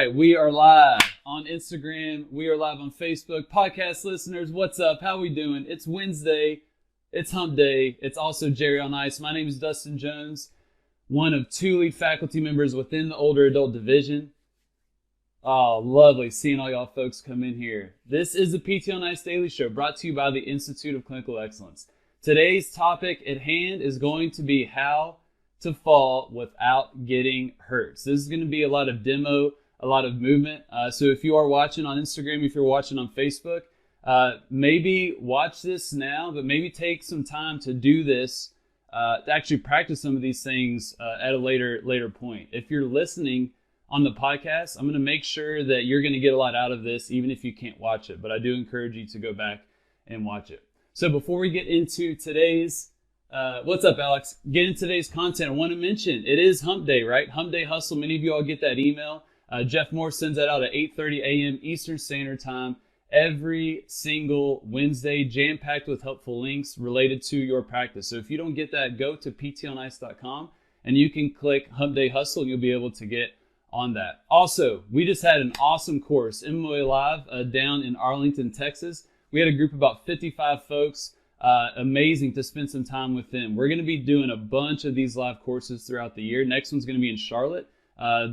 right, we are live on Instagram. We are live on Facebook. Podcast listeners, what's up? How we doing? It's Wednesday. It's Hump Day. It's also Jerry on Ice. My name is Dustin Jones, one of two lead faculty members within the older adult division. Oh, lovely seeing all y'all folks come in here. This is the PT on Ice Daily Show brought to you by the Institute of Clinical Excellence. Today's topic at hand is going to be how to fall without getting hurt. So this is going to be a lot of demo, a lot of movement. So if you are watching on Instagram, if you're watching on Facebook, maybe watch this now, but maybe take some time to do this, to actually practice some of these things at a later point. If you're listening on the podcast, I'm going to make sure that you're going to get a lot out of this, even if you can't watch it. But I do encourage you to go back and watch it. So before we get into today's what's up, Alex? Get into today's content. I want to mention it is Hump Day, right? Hump Day Hustle. Many of you all get that email. Jeff Moore sends that out at 8:30 a.m. Eastern Standard Time every single Wednesday, jam-packed with helpful links related to your practice. So if you don't get that, go to ptonice.com and you can click Hump Day Hustle and you'll be able to get on that. Also, we just had an awesome course, MOA Live, down in Arlington, Texas. We had a group of about 55 folks. Amazing to spend some time with them. We're going to be doing a bunch of these live courses throughout the year. Next one's going to be in Charlotte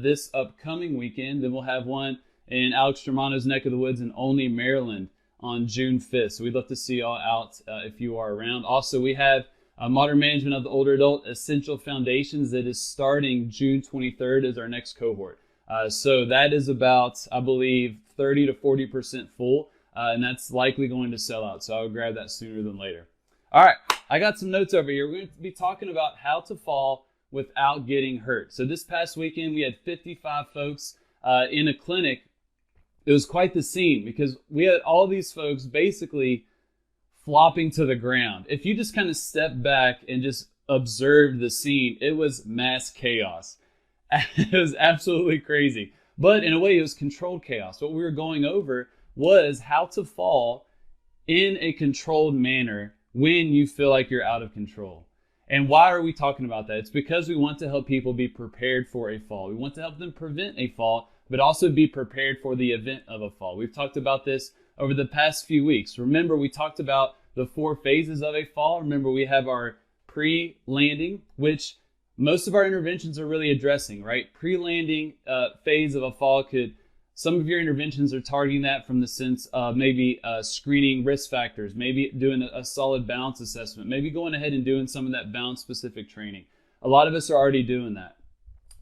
this upcoming weekend. Then we'll have one in Alex Germano's neck of the woods in Olney, Maryland on June 5th. So we'd love to see y'all out if you are around. Also, we have Modern Management of the Older Adult Essential Foundations that is starting June 23rd as our next cohort. So that is about, I believe, 30 to 40% full. And that's likely going to sell out. So I'll grab that sooner than later. All right, I got some notes over here. We're going to be talking about how to fall without getting hurt. So this past weekend, we had 55 folks in a clinic. It was quite the scene because we had all these folks basically flopping to the ground. If you just kind of step back and just observe the scene, it was mass chaos. It was absolutely crazy. But in a way, it was controlled chaos. What we were going over was how to fall in a controlled manner when you feel like you're out of control. And why are we talking about that? It's because we want to help people be prepared for a fall. We want to help them prevent a fall, but also be prepared for the event of a fall. We've talked about this over the past few weeks. Remember, we talked about the 4 phases of a fall. Remember, we have our pre-landing, which most of our interventions are really addressing, right? Pre-landing phase of a fall some of your interventions are targeting that from the sense of maybe screening risk factors, maybe doing a solid balance assessment, maybe going ahead and doing some of that balance-specific training. A lot of us are already doing that.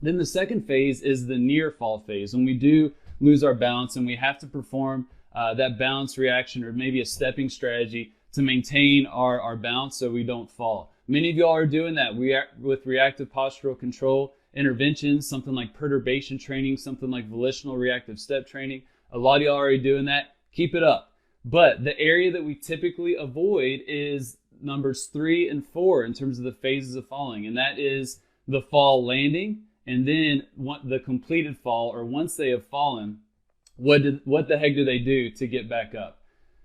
Then the second phase is the near fall phase, when we do lose our balance and we have to perform that balance reaction or maybe a stepping strategy to maintain our balance so we don't fall. Many of y'all are doing that with reactive postural control interventions, something like perturbation training, something like volitional reactive step training. A lot of y'all are already doing that. Keep it up. But the area that we typically avoid is numbers 3 and 4 in terms of the phases of falling. And that is the fall landing and then the completed fall, or once they have fallen, what the heck do they do to get back up?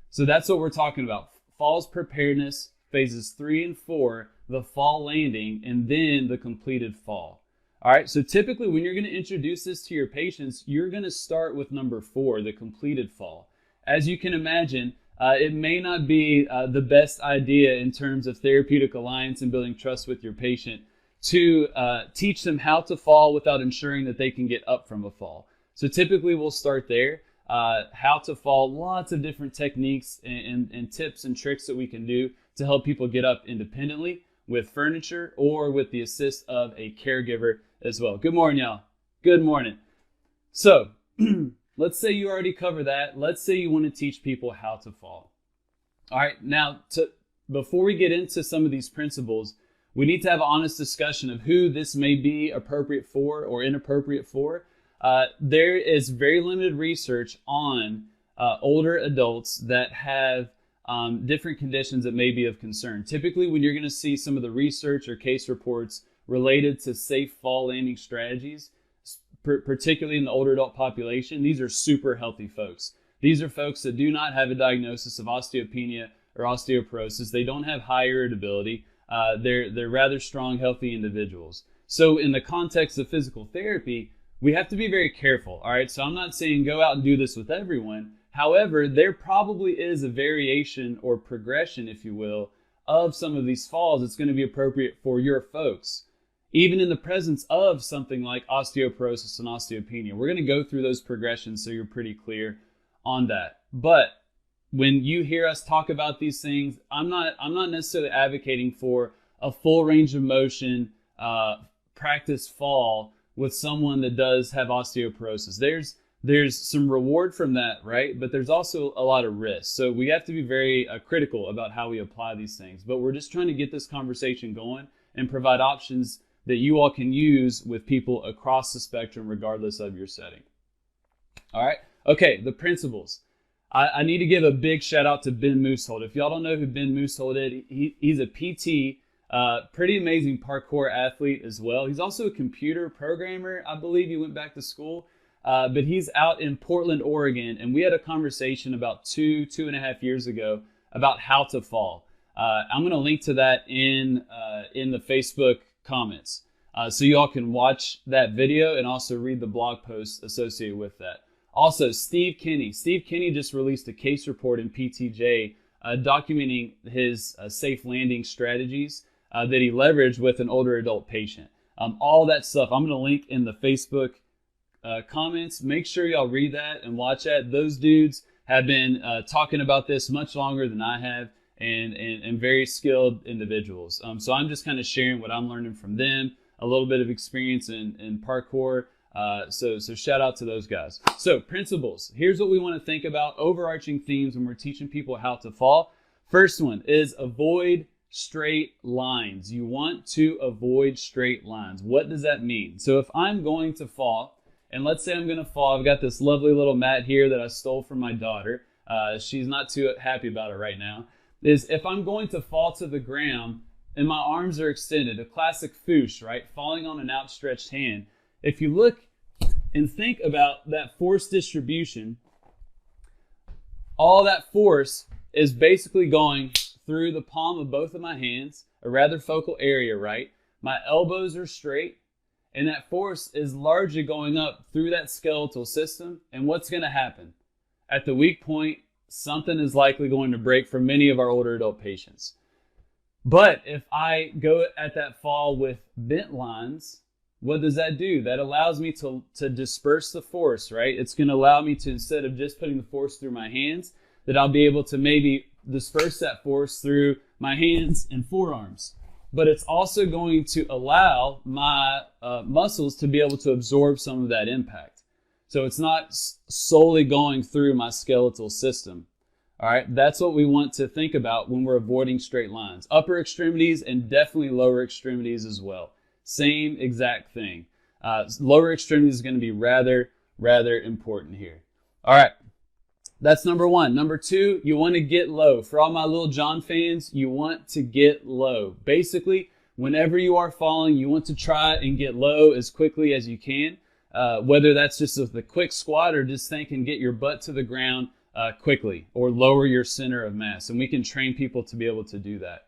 So that's what we're talking about. Falls preparedness, phases 3 and 4, the fall landing, and then the completed fall. All right, so typically when you're going to introduce this to your patients, you're going to start with number 4, the completed fall. As you can imagine, it may not be the best idea in terms of therapeutic alliance and building trust with your patient to teach them how to fall without ensuring that they can get up from a fall. So typically we'll start there. How to fall, lots of different techniques and tips and tricks that we can do to help people get up independently with furniture or with the assist of a caregiver as well. Good morning, y'all. Good morning. So let's say you already cover that. Let's say you want to teach people how to fall. All right, now before we get into some of these principles, we need to have an honest discussion of who this may be appropriate for or inappropriate for. There is very limited research on older adults that have different conditions that may be of concern. Typically, when you're going to see some of the research or case reports related to safe fall landing strategies, particularly in the older adult population, these are super healthy folks. These are folks that do not have a diagnosis of osteopenia or osteoporosis. They don't have high irritability. They're rather strong, healthy individuals. So in the context of physical therapy, we have to be very careful, all right? So I'm not saying go out and do this with everyone. However, there probably is a variation or progression, if you will, of some of these falls that's going to be appropriate for your folks, even in the presence of something like osteoporosis and osteopenia. We're going to go through those progressions so you're pretty clear on that. But when you hear us talk about these things, I'm not necessarily advocating for a full range of motion practice fall with someone that does have osteoporosis. There's some reward from that, right? But there's also a lot of risk. So we have to be very critical about how we apply these things. But we're just trying to get this conversation going and provide options that you all can use with people across the spectrum, regardless of your setting. All right. Okay, the principles. I need to give a big shout out to Ben Moosehold. If y'all don't know who Ben Moosehold is, he's a PT, pretty amazing parkour athlete as well. He's also a computer programmer. I believe he went back to school, but he's out in Portland, Oregon, and we had a conversation about two and a half years ago about how to fall. I'm going to link to that in the Facebook comments, so y'all can watch that video and also read the blog post associated with that. Also, Steve Kinney just released a case report in PTJ documenting his safe landing strategies that he leveraged with an older adult patient. All that stuff I'm going to link in the Facebook comments. Make sure y'all read that and watch that. Those dudes have been talking about this much longer than I have, and very skilled individuals. So I'm just kind of sharing what I'm learning from them, a little bit of experience in parkour. So shout out to those guys. So principles, here's what we want to think about, overarching themes when we're teaching people how to fall. First one is avoid straight lines. You want to avoid straight lines. What does that mean? So if I'm going to fall, and let's say I'm going to fall, I've got this lovely little mat here that I stole from my daughter. She's not too happy about it right now. Is if I'm going to fall to the ground and my arms are extended, a classic foosh, right? Falling on an outstretched hand. If you look and think about that force distribution, all that force is basically going through the palm of both of my hands, a rather focal area, right? My elbows are straight, and that force is largely going up through that skeletal system. And what's going to happen? At the weak point, something is likely going to break for many of our older adult patients. But if I go at that fall with bent lines, what does that do? That allows me to disperse the force, right? It's going to allow me to, instead of just putting the force through my hands, that I'll be able to maybe disperse that force through my hands and forearms. But it's also going to allow my muscles to be able to absorb some of that impact. So it's not solely going through my skeletal system. All right, that's what we want to think about when we're avoiding straight lines. Upper extremities and definitely lower extremities as well. Same exact thing. Lower extremities is going to be rather important here. All right, that's number one. Number two, you want to get low. For all my Lil Jon fans, you want to get low. Basically, whenever you are falling, you want to try and get low as quickly as you can, whether that's just with a quick squat or just think and get your butt to the ground quickly, or lower your center of mass. And we can train people to be able to do that.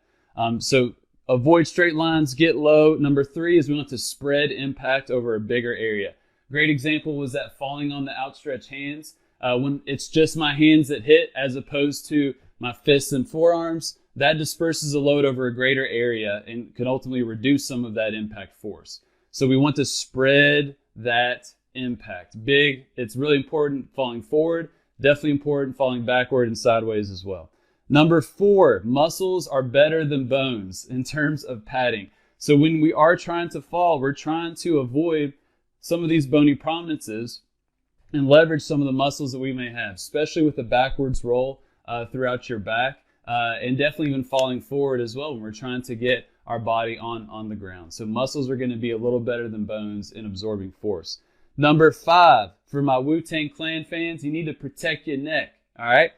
So avoid straight lines, get low. Number three is we want to spread impact over a bigger area. Great example was that falling on the outstretched hands. When it's just my hands that hit as opposed to my fists and forearms, that disperses the load over a greater area and can ultimately reduce some of that impact force. So we want to spread that impact. Big, it's really important falling forward, definitely important falling backward and sideways as well. Number four, muscles are better than bones in terms of padding. So when we are trying to fall, we're trying to avoid some of these bony prominences and leverage some of the muscles that we may have, especially with the backwards roll throughout your back, and definitely even falling forward as well when we're trying to get our body on the ground. So muscles are going to be a little better than bones in absorbing force. Number five, for my Wu-Tang Clan fans, you need to protect your neck, all right?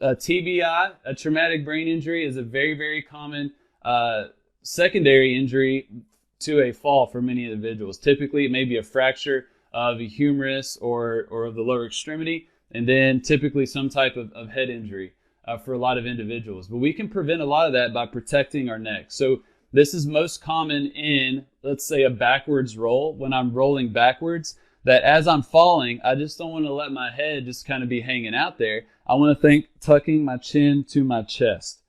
TBI, a traumatic brain injury, is a very common secondary injury to a fall for many individuals. Typically, it may be a fracture of the humerus or of the lower extremity, and then typically some type of head injury for a lot of individuals. But we can prevent a lot of that by protecting our neck. So this is most common in, let's say, a backwards roll. When I'm rolling backwards, that as I'm falling, I just don't want to let my head just kind of be hanging out there. I want to think tucking my chin to my chest.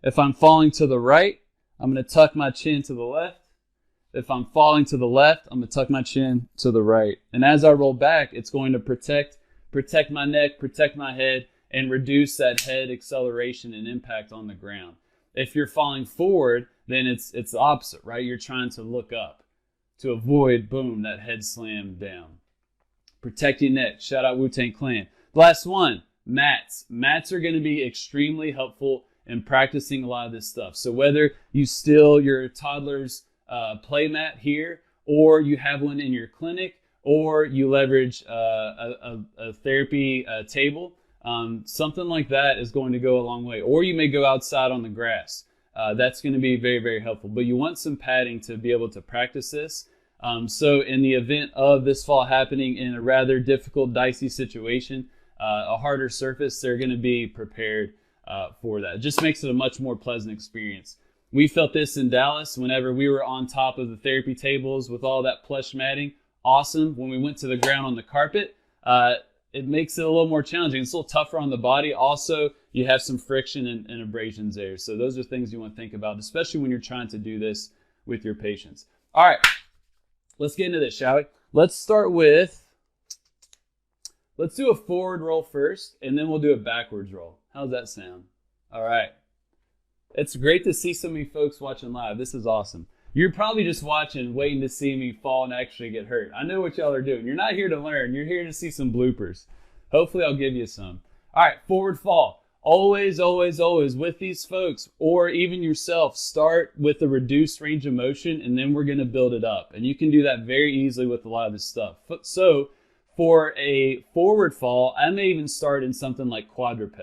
If I'm falling to the right, I'm going to tuck my chin to the left. If I'm falling to the left, I'm going to tuck my chin to the right. And as I roll back, it's going to protect my neck, protect my head, and reduce that head acceleration and impact on the ground. If you're falling forward, then it's the opposite, right? You're trying to look up to avoid, boom, that head slam down. Protect your neck. Shout out Wu-Tang Clan. Last one, mats. Mats are going to be extremely helpful in practicing a lot of this stuff. So whether you steal your toddler's play mat here, or you have one in your clinic, or you leverage a therapy table, something like that is going to go a long way. Or you may go outside on the grass. That's going to be very, very helpful. But you want some padding to be able to practice this. So in the event of this fall happening in a rather difficult, dicey situation, a harder surface, they're going to be prepared for that. It just makes it a much more pleasant experience. We felt this in Dallas whenever we were on top of the therapy tables with all that plush matting. Awesome. When we went to the ground on the carpet, it makes it a little more challenging. It's a little tougher on the body. Also, you have some friction and abrasions there. So those are things you want to think about, especially when you're trying to do this with your patients. All right, let's get into this, shall we? Let's do a forward roll first, and then we'll do a backwards roll. How's that sound? All right. It's great to see so many folks watching live. This is awesome. You're probably just watching, waiting to see me fall and actually get hurt. I know what y'all are doing. You're not here to learn. You're here to see some bloopers. Hopefully I'll give you some. All right, forward fall. Always, always, always with these folks, or even yourself, start with a reduced range of motion, and then we're going to build it up. And you can do that very easily with a lot of this stuff. So for a forward fall, I may even start in something like quadruped.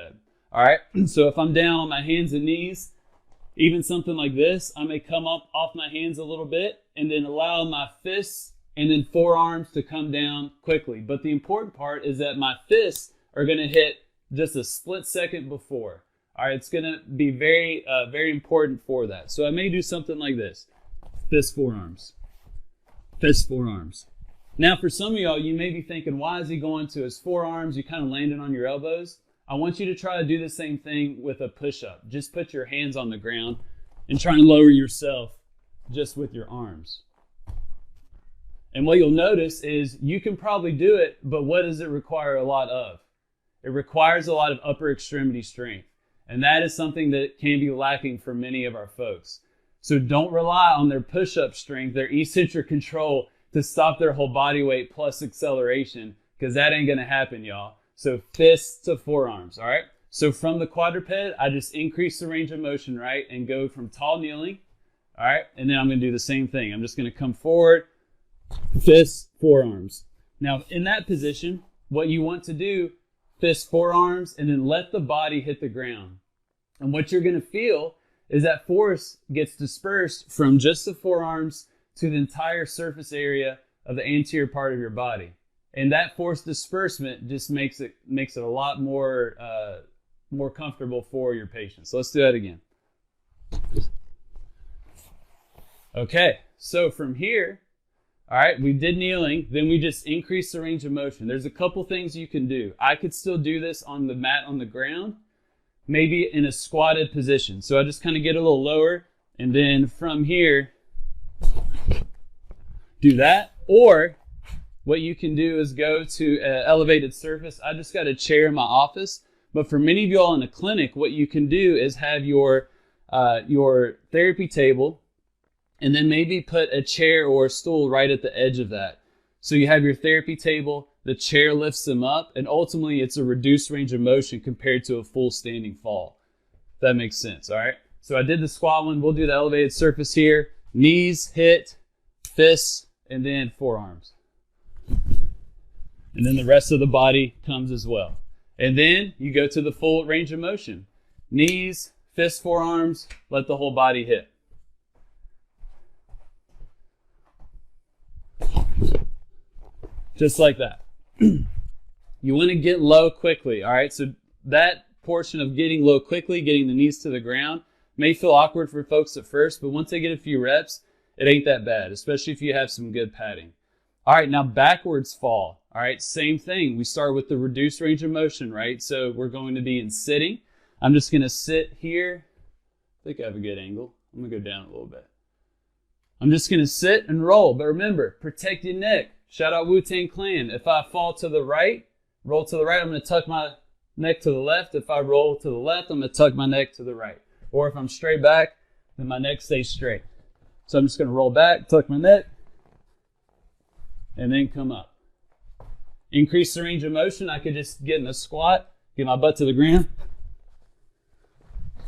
All right, so if I'm down on my hands and knees, even something like this, I may come up off my hands a little bit and then allow my fists and then forearms to come down quickly. But the important part is that my fists are going to hit just a split second before. All right, it's going to be very, very important for that. So I may do something like this. Fist, forearms. Fist, forearms. Now, for some of y'all, you may be thinking, why is he going to his forearms? You kind of landed on your elbows. I want you to try to do the same thing with a push-up. Just put your hands on the ground and try and lower yourself just with your arms. And what you'll notice is you can probably do it, but what does it require a lot of? It requires a lot of upper extremity strength. And that is something that can be lacking for many of our folks. So don't rely on their push-up strength, their eccentric control to stop their whole body weight plus acceleration, because that ain't going to happen, y'all. So fists to forearms, all right? So from the quadruped, I just increase the range of motion, right? And go from tall kneeling, all right? And then I'm going to do the same thing. I'm just going to come forward, fists, forearms. Now, in that position, what you want to do, fists, forearms, and then let the body hit the ground. And what you're going to feel is that force gets dispersed from just the forearms to the entire surface area of the anterior part of your body. And that force disbursement just makes it a lot more comfortable for your patients. So let's do that again. Okay, so from here, all right, we did kneeling, then we just increased the range of motion. There's a couple things you can do. I could still do this on the mat on the ground, maybe in a squatted position. So I just kind of get a little lower, and then from here, do that. Or what you can do is go to an elevated surface. I just got a chair in my office, but for many of y'all in a clinic, what you can do is have your therapy table, and then maybe put a chair or a stool right at the edge of that. So you have your therapy table, the chair lifts them up, and ultimately it's a reduced range of motion compared to a full standing fall. If that makes sense, all right? So I did the squat one. We'll do the elevated surface here. Knees hit, fists, and then forearms. And then the rest of the body comes as well. And then you go to the full range of motion. Knees, fists, forearms, let the whole body hit. Just like that. You want to get low quickly, all right? So that portion of getting low quickly, getting the knees to the ground, may feel awkward for folks at first, but once they get a few reps, it ain't that bad, especially if you have some good padding. All right, now backwards fall. All right, same thing. We start with the reduced range of motion, right? So we're going to be in sitting. I'm just going to sit here. I think I have a good angle. I'm going to go down a little bit. I'm just going to sit and roll. But remember, protect your neck. Shout out Wu-Tang Clan. If I fall to the right, roll to the right, I'm going to tuck my neck to the left. If I roll to the left, I'm going to tuck my neck to the right. Or if I'm straight back, then my neck stays straight. So I'm just going to roll back, tuck my neck, and then come up. Increase the range of motion. I could just get in a squat, get my butt to the ground,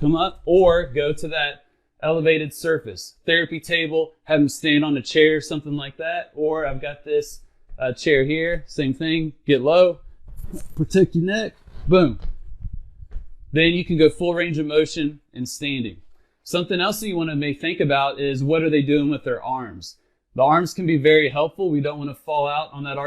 come up, or go to that elevated surface. Therapy table, have them stand on a chair, something like that. Or I've got this chair here, same thing, get low, protect your neck, boom. Then you can go full range of motion and standing. Something else that you want to may think about is what are they doing with their arms? The arms can be very helpful. We don't want to fall out on that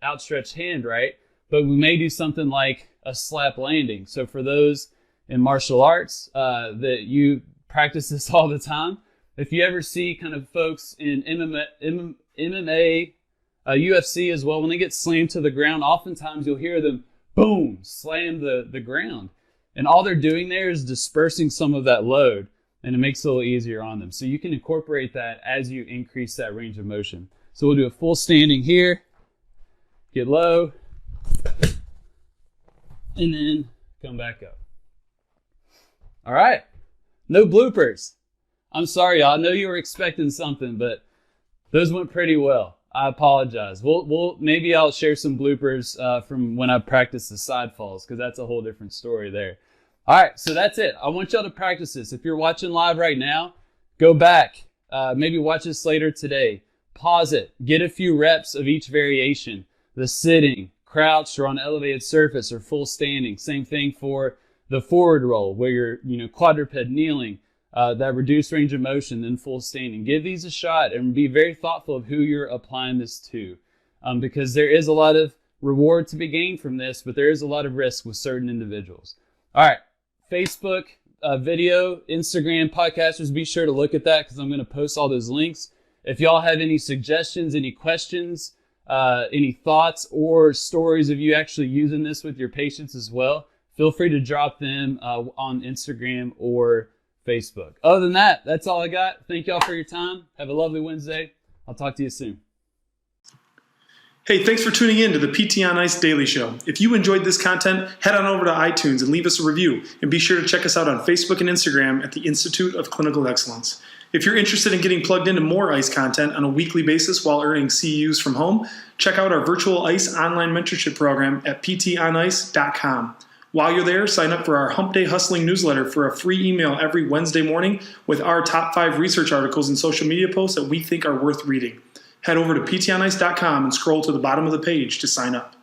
outstretched hand, right? But we may do something like a slap landing. So for those in martial arts that you practice this all the time, if you ever see kind of folks in MMA, UFC as well, when they get slammed to the ground, oftentimes you'll hear them, boom, slam the ground. And all they're doing there is dispersing some of that load, and it makes it a little easier on them. So you can incorporate that as you increase that range of motion. So we'll do a full standing here, get low, and then come back up. All right, no bloopers. I'm sorry, y'all. I know you were expecting something, but those went pretty well. I apologize. Maybe I'll share some bloopers from when I practiced the side falls, because that's a whole different story there. All right, so that's it. I want y'all to practice this. If you're watching live right now, go back. Maybe watch this later today. Pause it. Get a few reps of each variation. The sitting, crouched, or on an elevated surface, or full standing. Same thing for the forward roll, where you're quadruped kneeling, that reduced range of motion, then full standing. Give these a shot and be very thoughtful of who you're applying this to, because there is a lot of reward to be gained from this, but there is a lot of risk with certain individuals. All right. Facebook, video, Instagram, podcasters, be sure to look at that because I'm going to post all those links. If y'all have any suggestions, any questions, any thoughts or stories of you actually using this with your patients as well, feel free to drop them on Instagram or Facebook. Other than that, that's all I got. Thank y'all for your time. Have a lovely Wednesday. I'll talk to you soon. Hey, thanks for tuning in to the PT on Ice Daily Show. If you enjoyed this content, head on over to iTunes and leave us a review. And be sure to check us out on Facebook and Instagram at the Institute of Clinical Excellence. If you're interested in getting plugged into more ICE content on a weekly basis while earning CEUs from home, check out our virtual ICE online mentorship program at ptonice.com. While you're there, sign up for our Hump Day Hustling newsletter for a free email every Wednesday morning with our top 5 research articles and social media posts that we think are worth reading. Head over to ptonice.com and scroll to the bottom of the page to sign up.